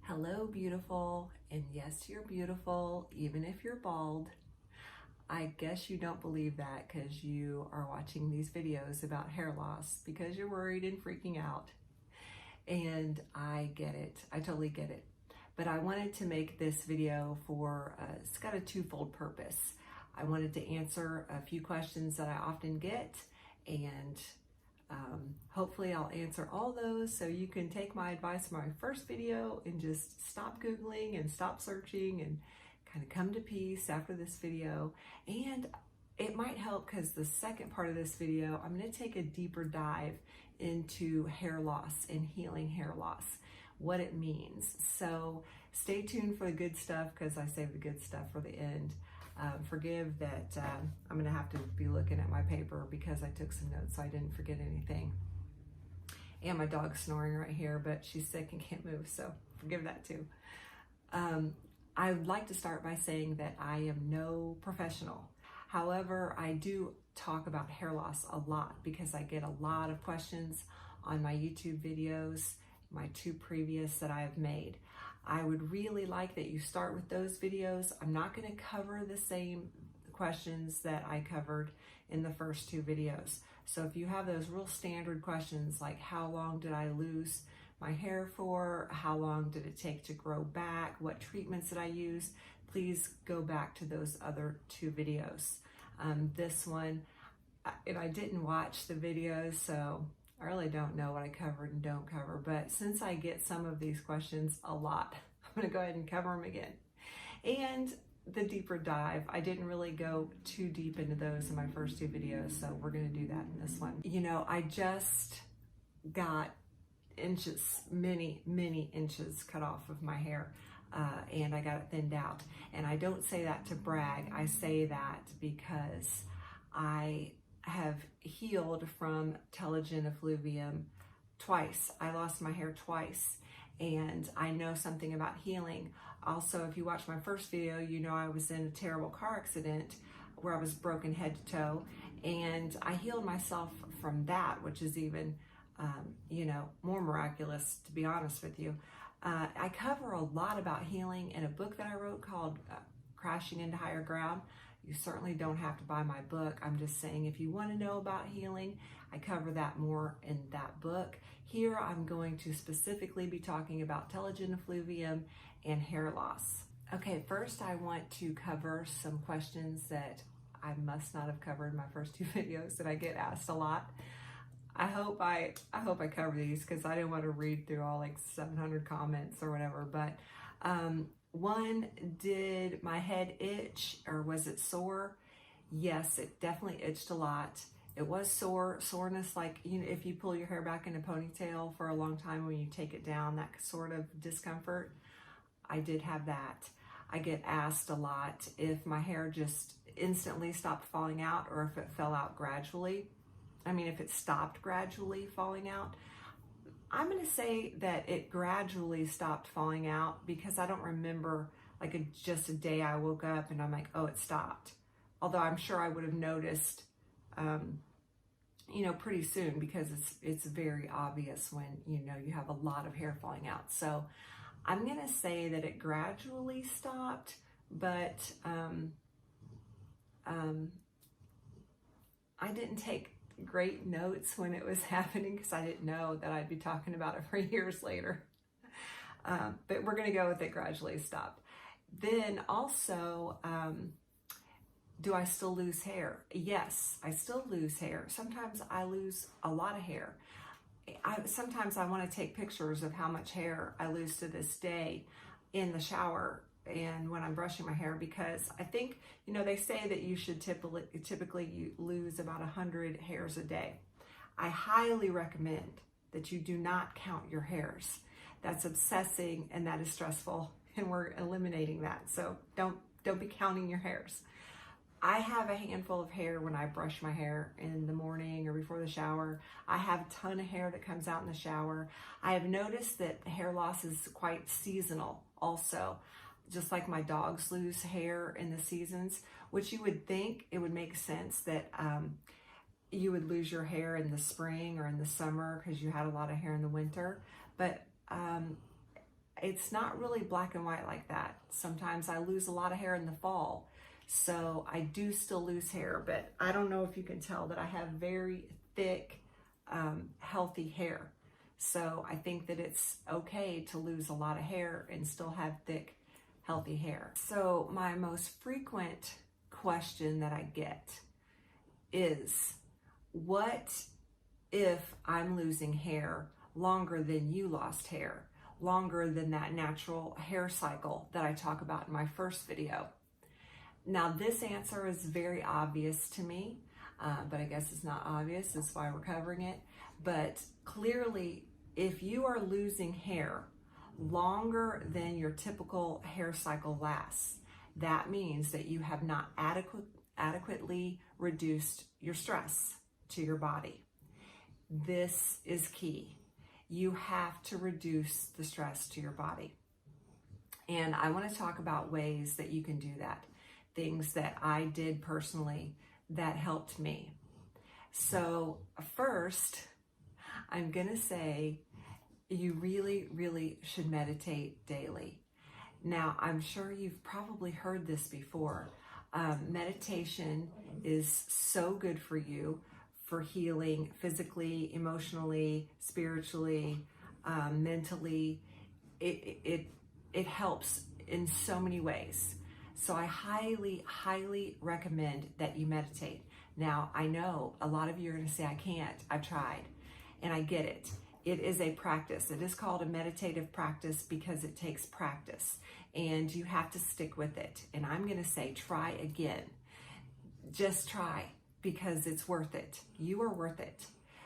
Hello, beautiful, and yes, you're beautiful, even if you're bald. I guess you don't believe that because you are watching these videos about hair loss because you're worried and freaking out. And I get it. I totally get it. But I wanted to make this video it's got a twofold purpose. I wanted to answer a few questions that I often get, and hopefully I'll answer all those so you can take my advice from my first video and just stop Googling and stop searching and kind of come to peace after this video. And it might help because the second part of this video, I'm going to take a deeper dive into hair loss and healing hair loss, what it means. So stay tuned for the good stuff because I save the good stuff for the end. Forgive that I'm going to have to be looking at my paper because I took some notes so I didn't forget anything. And my dog's snoring right here, but she's sick and can't move, so forgive that too. I would like to start by saying that I am no professional. However, I do talk about hair loss a lot because I get a lot of questions on my YouTube videos, my two previous that I have made. I would really like that you start with those videos. I'm not going to cover the same questions that I covered in the first two videos. So if you have those real standard questions like how long did I lose my hair for, how long did it take to grow back, what treatments did I use, please go back to those other two videos. This one, and I didn't watch the videos, so I really don't know what I covered and don't cover, but since I get some of these questions a lot, I'm going to go ahead and cover them again. And the deeper dive, I didn't really go too deep into those in my first two videos, so we're going to do that in this one. You know, I just got inches, many inches cut off of my hair, and I got it thinned out. And I don't say that to brag. I say that because I have healed from Telogen Effluvium twice. I lost my hair twice, and I know something about healing. Also, if you watch my first video, you know I was in a terrible car accident where I was broken head to toe, and I healed myself from that, which is even, more miraculous, to be honest with you. I cover a lot about healing in a book that I wrote called Crashing into Higher Ground. You certainly don't have to buy my book. I'm just saying if you want to know about healing, I cover that more in that book. Here I'm going to specifically be talking about Telogen Effluvium and hair loss. Okay, first I want to cover some questions that I must not have covered in my first two videos that I get asked a lot. I hope I cover these because I didn't want to read through all like 700 comments or whatever, but one, did my head itch or was it sore? Yes, it definitely itched a lot. It was soreness, like, if you pull your hair back in a ponytail for a long time when you take it down, that sort of discomfort. I did have that. I get asked a lot if my hair just instantly stopped falling out or if it fell out gradually. I mean, if it stopped gradually falling out. I'm going to say that it gradually stopped falling out because I don't remember like just a day I woke up and I'm like, oh, it stopped. Although I'm sure I would have noticed, pretty soon because it's very obvious when, you have a lot of hair falling out. So I'm going to say that it gradually stopped, but I didn't take great notes when it was happening because I didn't know that I'd be talking about it for years later. But we're going to go with it gradually stopped. Then also, do I still lose hair? Yes, I still lose hair. Sometimes I lose a lot of hair. Sometimes I want to take pictures of how much hair I lose to this day in the shower and when I'm brushing my hair, because I think, they say that you should typically you lose about 100 hairs a day. I highly recommend that you do not count your hairs. That's obsessing and that is stressful, and we're eliminating that. So don't be counting your hairs. I have a handful of hair when I brush my hair in the morning or before the shower. I have a ton of hair that comes out in the shower. I have noticed that hair loss is quite seasonal also. Just like my dogs lose hair in the seasons, which you would think it would make sense that you would lose your hair in the spring or in the summer because you had a lot of hair in the winter. But it's not really black and white like that. Sometimes I lose a lot of hair in the fall, so I do still lose hair, but I don't know if you can tell that I have very thick, healthy hair. So I think that it's okay to lose a lot of hair and still have thick, healthy hair. So my most frequent question that I get is, what if I'm losing hair longer than you lost hair, longer than that natural hair cycle that I talk about in my first video? Now, this answer is very obvious to me, but I guess it's not obvious. That's why we're covering it. But clearly, if you are losing hair longer than your typical hair cycle lasts, that means that you have not adequately reduced your stress to your body. This is key. You have to reduce the stress to your body. And I want to talk about ways that you can do that, things that I did personally that helped me. So first, I'm going to say you really, really should meditate daily. Now, I'm sure you've probably heard this before. Meditation is so good for you for healing physically, emotionally, spiritually, mentally. It helps in so many ways. So I highly, highly recommend that you meditate. Now, I know a lot of you are going to say, I can't, I've tried, and I get it. It is a practice. It is called a meditative practice because it takes practice, and you have to stick with it. And I'm going to say, try again. Just try, because it's worth it. You are worth it.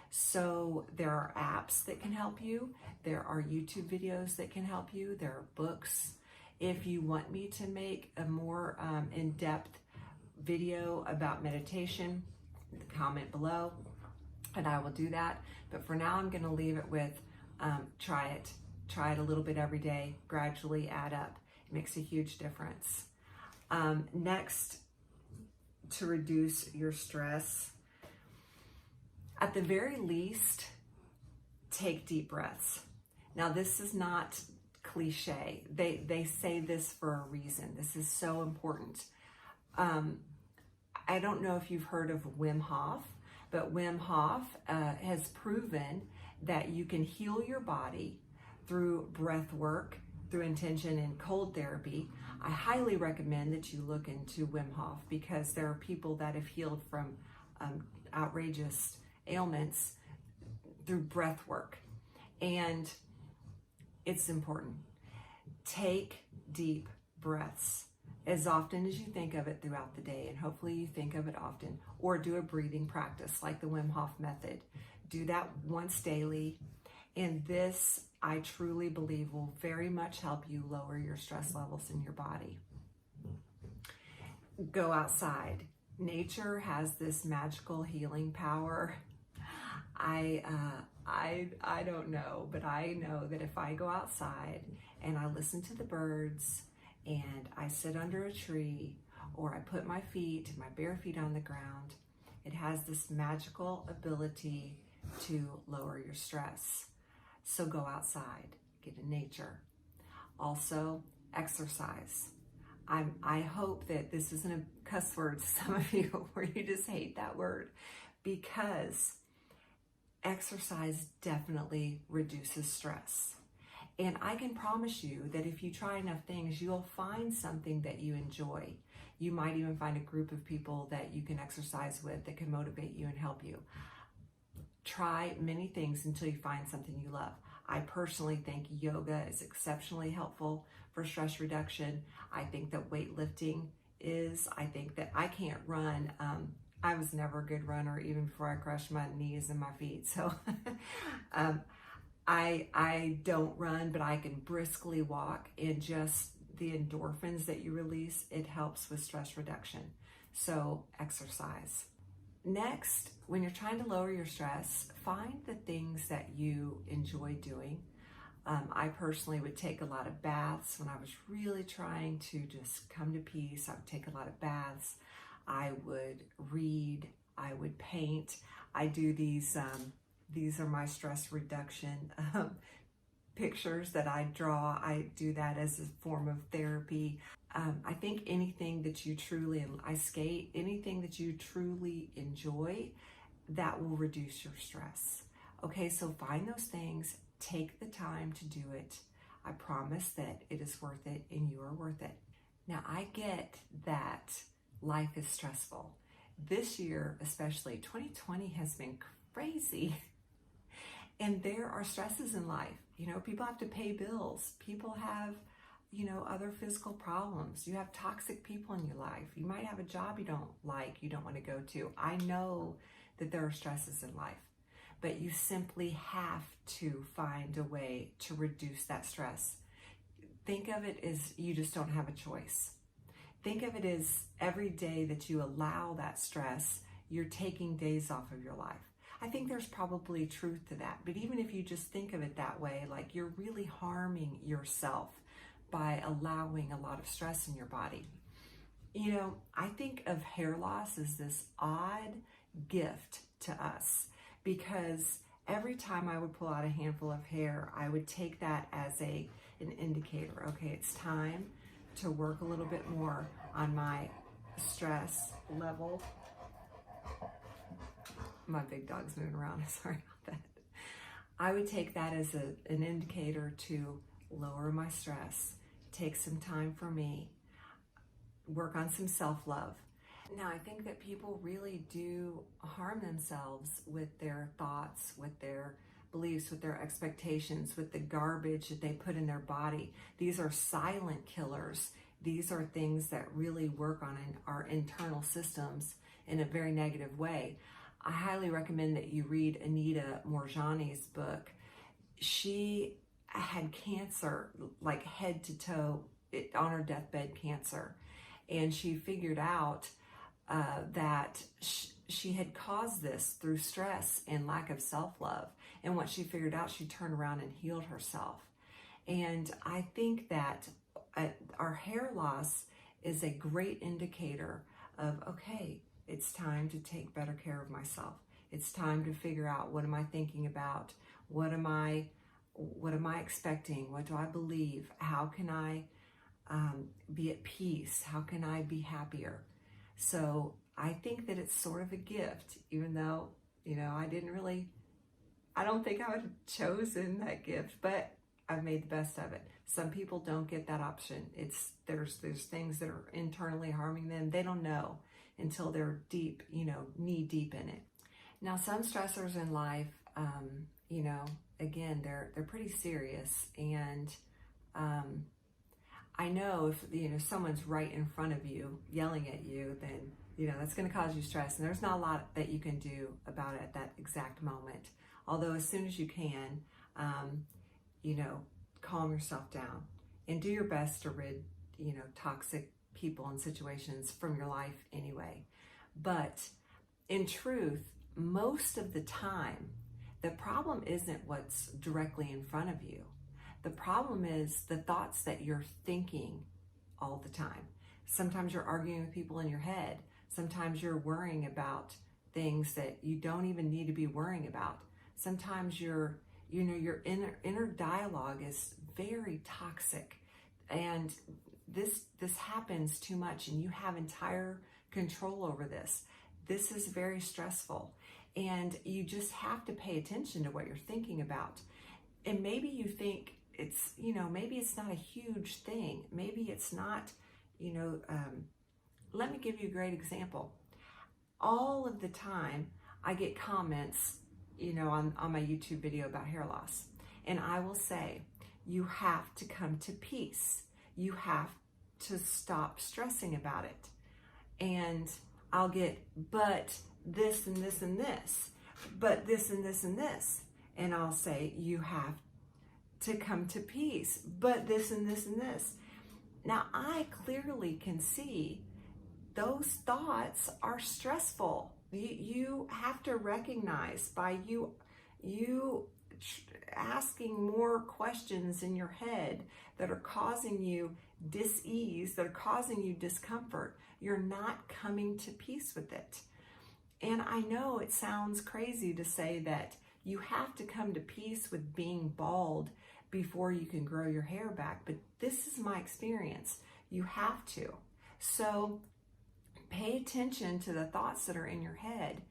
So there are apps that can help you. There are YouTube videos that can help you. There are books. If you want me to make a more in-depth video about meditation, comment below and I will do that. But for now, I'm going to leave it with try it. Try it a little bit every day. Gradually add up. It makes a huge difference. Next, to reduce your stress, at the very least, take deep breaths. Now, this is not cliche. They say this for a reason. This is so important. I don't know if you've heard of Wim Hof, but Wim Hof has proven that you can heal your body through breath work, through intention and cold therapy. I highly recommend that you look into Wim Hof, because there are people that have healed from outrageous ailments through breath work. And it's important. Take deep breaths as often as you think of it throughout the day, and hopefully you think of it often, or do a breathing practice like the Wim Hof Method. Do that once daily, and this, I truly believe, will very much help you lower your stress levels in your body. Go outside. Nature has this magical healing power. I don't know, but I know that if I go outside and I listen to the birds and I sit under a tree, or I put my bare feet on the ground, it has this magical ability to lower your stress. So go outside, get in nature. Also, exercise. I hope that this isn't a cuss word to some of you where you just hate that word, because exercise definitely reduces stress. And I can promise you that if you try enough things, you'll find something that you enjoy. You might even find a group of people that you can exercise with that can motivate you and help you. Try many things until you find something you love. I personally think yoga is exceptionally helpful for stress reduction. I think that weightlifting is. I think that I can't run. I was never a good runner even before I crushed my knees and my feet. So I don't run, but I can briskly walk, and just the endorphins that you release, it helps with stress reduction. So exercise. Next, when you're trying to lower your stress, find the things that you enjoy doing. I personally would take a lot of baths when I was really trying to just come to peace. I would take a lot of baths. I would read. I would paint. I do these are my stress reduction pictures that I draw. I do that as a form of therapy. I think anything that you truly, I skate, anything that you truly enjoy, that will reduce your stress. Okay, so find those things, take the time to do it. I promise that it is worth it and you are worth it. Now, I get that life is stressful. This year, especially 2020, has been crazy. And there are stresses in life. You know, people have to pay bills. People have, you know, other physical problems. You have toxic people in your life. You might have a job you don't like, you don't want to go to. I know that there are stresses in life, but you simply have to find a way to reduce that stress. Think of it as you just don't have a choice. Think of it as every day that you allow that stress, you're taking days off of your life. I think there's probably truth to that, but even if you just think of it that way, like you're really harming yourself by allowing a lot of stress in your body. You know, I think of hair loss as this odd gift to us, because every time I would pull out a handful of hair, I would take that as an indicator. Okay, it's time to work a little bit more on my stress level. My big dog's moving around, sorry about that. I would take that as an indicator to lower my stress, take some time for me, work on some self-love. Now, I think that people really do harm themselves with their thoughts, with their beliefs, with their expectations, with the garbage that they put in their body. These are silent killers. These are things that really work on our internal systems in a very negative way. I highly recommend that you read Anita Moorjani's book. She had cancer, like head to toe, on her deathbed cancer. And she figured out that she had caused this through stress and lack of self-love. And once she figured out, she turned around and healed herself. And I think that our hair loss is a great indicator of, okay, it's time to take better care of myself. It's time to figure out, what am I thinking about? What am I expecting? What do I believe? How can I be at peace? How can I be happier? So I think that it's sort of a gift, even though, you know, I don't think I would have chosen that gift, but I've made the best of it. Some people don't get that option. There's things that are internally harming them. They don't know until they're deep, you know, knee deep in it. Now, some stressors in life, you know, again, they're pretty serious. And I know if, you know, someone's right in front of you yelling at you, then, you know, that's going to cause you stress. And there's not a lot that you can do about it at that exact moment. Although as soon as you can, you know, calm yourself down and do your best to rid, you know, toxic people and situations from your life anyway. But in truth, most of the time, the problem isn't what's directly in front of you. The problem is the thoughts that you're thinking all the time. Sometimes you're arguing with people in your head. Sometimes you're worrying about things that you don't even need to be worrying about. Sometimes your inner dialogue is very toxic, and this happens too much, and you have entire control over this. This is very stressful, and you just have to pay attention to what you're thinking about. And maybe you think it's, you know, maybe it's not a huge thing. Maybe it's not, you know, let me give you a great example. All of the time I get comments, you know, on my YouTube video about hair loss. And I will say, you have to come to peace. You have to stop stressing about it. And I'll get, but this and this and this, but this and this and this. And I'll say, you have to come to peace, but this and this and this. Now, I clearly can see those thoughts are stressful. You have to recognize by you asking more questions in your head that are causing you dis-ease, that are causing you discomfort. You're not coming to peace with it. And I know it sounds crazy to say that you have to come to peace with being bald, before you can grow your hair back. But this is my experience. You have to. So pay attention to the thoughts that are in your head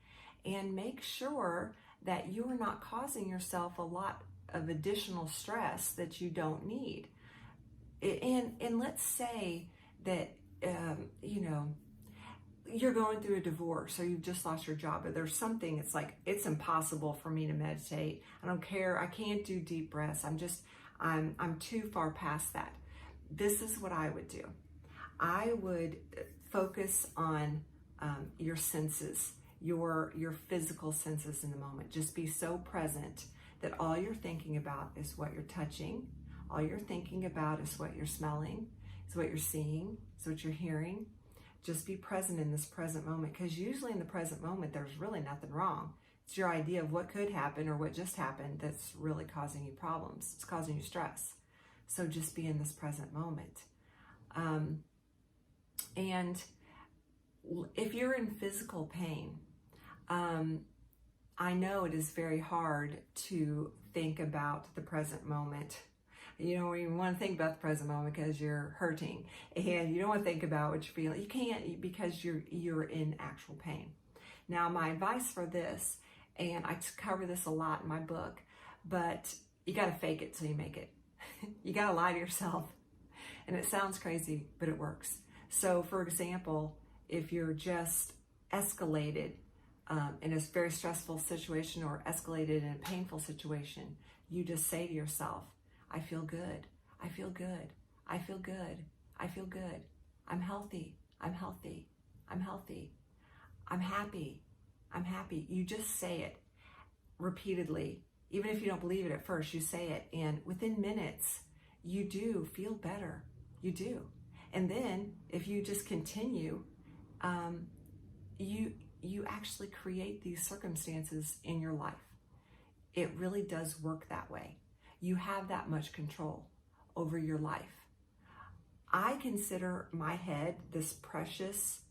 and make sure that you are not causing yourself a lot of additional stress that you don't need. And let's say that, you're going through a divorce or you've just lost your job, or there's something, it's like, it's impossible for me to meditate. I don't care. I can't do deep breaths. I'm too far past that. This is what I would do. I would focus on your senses, your physical senses in the moment. Just be so present that all you're thinking about is what you're touching. All you're thinking about is what you're smelling, is what you're seeing, is what you're hearing. Just be present in this present moment, because usually in the present moment, there's really nothing wrong. It's your idea of what could happen or what just happened that's really causing you problems. It's causing you stress. So just be in this present moment. And if you're in physical pain, I know it is very hard to think about the present moment. You don't even want to think about the present moment because you're hurting, and you don't want to think about what you're feeling. You can't, because you're in actual pain. Now, my advice for this, and I cover this a lot in my book, but you got to fake it till you make it. You got to lie to yourself. And it sounds crazy, but it works. So, for example, if you're just escalated in a very stressful situation or escalated in a painful situation, you just say to yourself, I feel good. I feel good. I feel good. I feel good. I'm healthy. I'm healthy. I'm healthy. I'm happy. I'm happy. You just say it repeatedly. Even if you don't believe it at first, you say it. And within minutes, you do feel better. You do. And then if you just continue, you actually create these circumstances in your life. It really does work that way. You have that much control over your life. I consider my head this precious,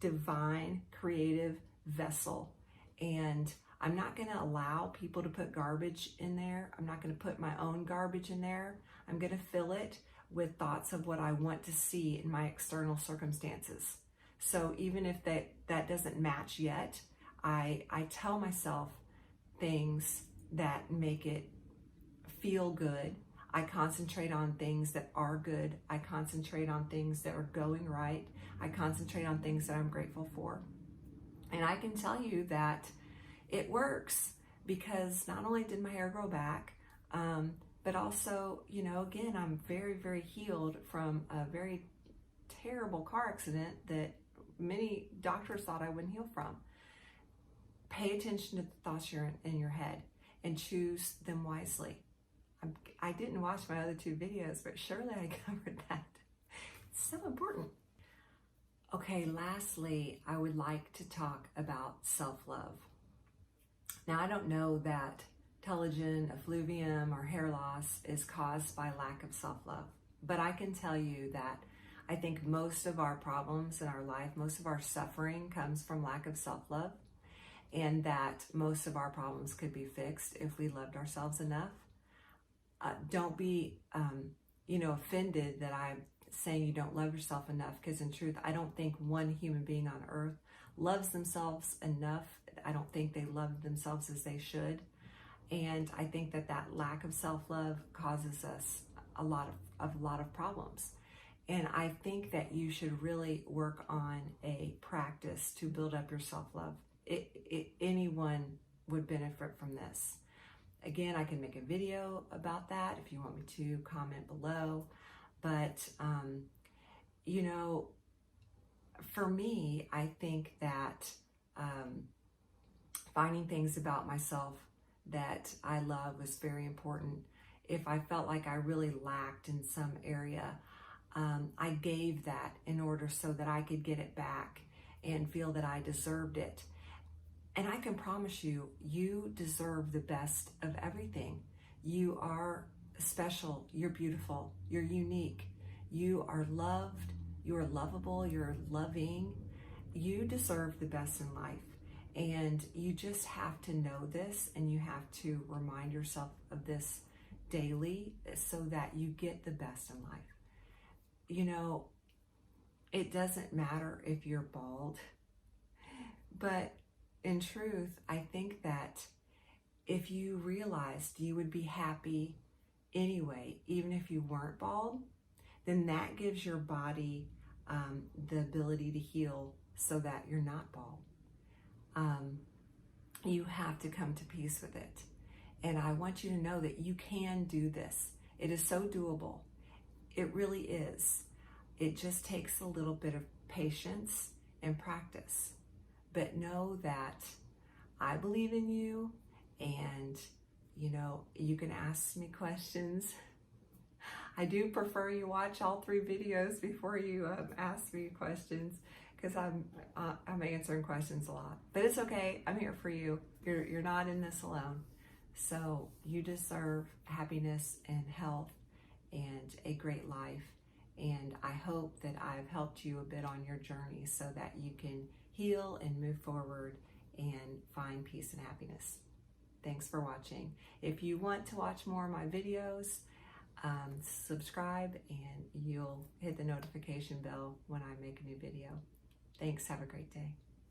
divine, creative vessel. And I'm not going to allow people to put garbage in there. I'm not going to put my own garbage in there. I'm going to fill it with thoughts of what I want to see in my external circumstances. So even if that doesn't match yet, I tell myself things that make it feel good. I concentrate on things that are good. I concentrate on things that are going right. I concentrate on things that I'm grateful for. And I can tell you that it works, because not only did my hair grow back, but also, again, I'm very, very healed from a very terrible car accident that many doctors thought I wouldn't heal from. Pay attention to the thoughts in your head and choose them wisely. I didn't watch my other 2 videos, but surely I covered that. It's so important. Okay, lastly, I would like to talk about self-love. Now, I don't know that telogen effluvium or hair loss is caused by lack of self-love, but I can tell you that I think most of our problems in our life, most of our suffering comes from lack of self-love, and that most of our problems could be fixed if we loved ourselves enough. Don't be, offended that I'm saying you don't love yourself enough, because in truth, I don't think one human being on earth loves themselves enough. I don't think they love themselves as they should. And I think that lack of self-love causes us a lot of problems. And I think that you should really work on a practice to build up your self-love. Anyone would benefit from this. Again, I can make a video about that if you want me to. Comment below. But, for me, I think that finding things about myself that I love was very important. If I felt like I really lacked in some area, I gave that in order so that I could get it back and feel that I deserved it. And I can promise you, you deserve the best of everything. You are special, you're beautiful, you're unique, you are loved, you are lovable, you're loving. You deserve the best in life. And you just have to know this, and you have to remind yourself of this daily so that you get the best in life. You know, it doesn't matter if you're bald, but in truth, I think that if you realized you would be happy anyway, even if you weren't bald, then that gives your body the ability to heal so that you're not bald. You have to come to peace with it. And I want you to know that you can do this. It is so doable. It really is. It just takes a little bit of patience and practice. But know that I believe in you, and you know, you can ask me questions. I do prefer you watch all 3 videos before you ask me questions, because I'm answering questions a lot. But it's okay. I'm here for you. You're not in this alone. So you deserve happiness and health and a great life. And I hope that I've helped you a bit on your journey so that you can heal and move forward and find peace and happiness. Thanks for watching. If you want to watch more of my videos, subscribe and you'll hit the notification bell when I make a new video. Thanks. Have a great day.